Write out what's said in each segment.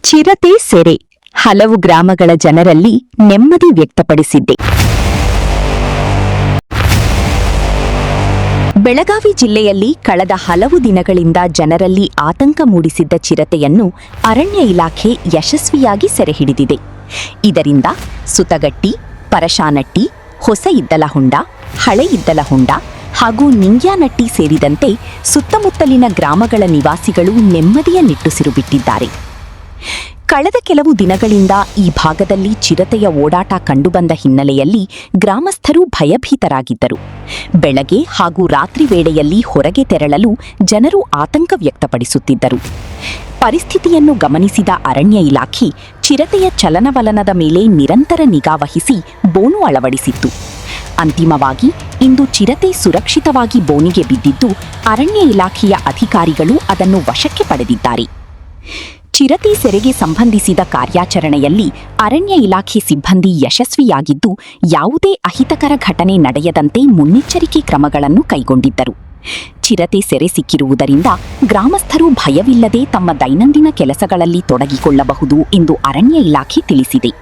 ಚಿರತೆ ಸೆರೆ ಹಲವು ಗ್ರಾಮಗಳ ಜನರಲ್ಲಿ ನೆಮ್ಮದಿ ವ್ಯಕ್ತಪಡಿಸಿದ್ದೆ. ಬೆಳಗಾವಿ ಜಿಲ್ಲೆಯಲ್ಲಿ ಕಳೆದ ಹಲವು ದಿನಗಳಿಂದ ಜನರಲ್ಲಿ ಆತಂಕ ಮೂಡಿಸಿದ್ದ ಚಿರತೆಯನ್ನು ಅರಣ್ಯ ಇಲಾಖೆ ಯಶಸ್ವಿಯಾಗಿ ಸೆರೆಹಿಡಿದಿದೆ. ಇದರಿಂದ ಸುತಗಟ್ಟಿ, ಪರಶಾನಟ್ಟಿ, ಹೊಸ ಇದ್ದಲಹುಂಡ, ಹಳೆ ಇದ್ದಲಹುಂಡ ಹಾಗೂ ನಿಂಗ್ಯಾನಟ್ಟಿ ಸೇರಿದಂತೆ ಸುತ್ತಮುತ್ತಲಿನ ಗ್ರಾಮಗಳ ನಿವಾಸಿಗಳು ನೆಮ್ಮದಿಯ ನಿಟ್ಟುಸಿರು ಬಿಟ್ಟಿದ್ದಾರೆ. ಕಳೆದ ಕೆಲವು ದಿನಗಳಿಂದ ಈ ಭಾಗದಲ್ಲಿ ಚಿರತೆಯ ಓಡಾಟ ಕಂಡುಬಂದ ಹಿನ್ನೆಲೆಯಲ್ಲಿ ಗ್ರಾಮಸ್ಥರು ಭಯಭೀತರಾಗಿದ್ದರು. ಬೆಳಗ್ಗೆ ಹಾಗೂ ರಾತ್ರಿ ವೇಳೆಯಲ್ಲಿ ಹೊರಗೆ ತೆರಳಲು ಜನರು ಆತಂಕ ವ್ಯಕ್ತಪಡಿಸುತ್ತಿದ್ದರು. ಪರಿಸ್ಥಿತಿಯನ್ನು ಗಮನಿಸಿದ ಅರಣ್ಯ ಇಲಾಖೆ ಚಿರತೆಯ ಚಲನವಲನದ ಮೇಲೆ ನಿರಂತರ ನಿಗಾವಹಿಸಿ ಬೋನು ಅಳವಡಿಸಿತ್ತು. ಅಂತಿಮವಾಗಿ ಇಂದು ಚಿರತೆ ಸುರಕ್ಷಿತವಾಗಿ ಬೋನಿಗೆ ಬಿದ್ದಿದ್ದು ಅರಣ್ಯ ಇಲಾಖೆಯ ಅಧಿಕಾರಿಗಳು ಅದನ್ನು ವಶಕ್ಕೆ ಪಡೆದಿದ್ದಾರೆ. ಚಿರತೆ ಸೆರೆಗೆ ಸಂಬಂಧಿಸಿದ ಕಾರ್ಯಾಚರಣೆಯಲ್ಲಿ ಅರಣ್ಯ ಇಲಾಖೆ ಸಿಬ್ಬಂದಿ ಯಶಸ್ವಿಯಾಗಿದ್ದು ಯಾವುದೇ ಅಹಿತಕರ ಘಟನೆ ನಡೆಯದಂತೆ ಮುನ್ನೆಚ್ಚರಿಕೆ ಕ್ರಮಗಳನ್ನು ಕೈಗೊಂಡಿದ್ದರು. ಚಿರತೆ ಸೆರೆ ಸಿಕ್ಕಿರುವುದರಿಂದ ಗ್ರಾಮಸ್ಥರು ಭಯವಿಲ್ಲದೆ ತಮ್ಮ ದೈನಂದಿನ ಕೆಲಸಗಳಲ್ಲಿ ತೊಡಗಿಕೊಳ್ಳಬಹುದು ಎಂದು ಅರಣ್ಯ ಇಲಾಖೆ ತಿಳಿಸಿದೆ.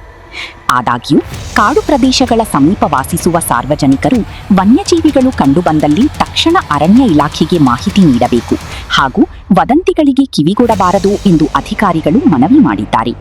ಆದಾಗ್ಯೂ ಕಾಡು ಪ್ರದೇಶಗಳ ಸಮೀಪ ವಾಸಿಸುವ ಸಾರ್ವಜನಿಕರು ವನ್ಯಜೀವಿಗಳು ಕಂಡುಬಂದಲ್ಲಿ ತಕ್ಷಣ ಅರಣ್ಯ ಇಲಾಖೆಗೆ ಮಾಹಿತಿ ನೀಡಬೇಕು ಹಾಗೂ ವದಂತಿಗಳಿಗೆ ಕಿವಿಗೊಡಬಾರದು ಎಂದು ಅಧಿಕಾರಿಗಳು ಮನವಿ ಮಾಡಿದ್ದಾರೆ.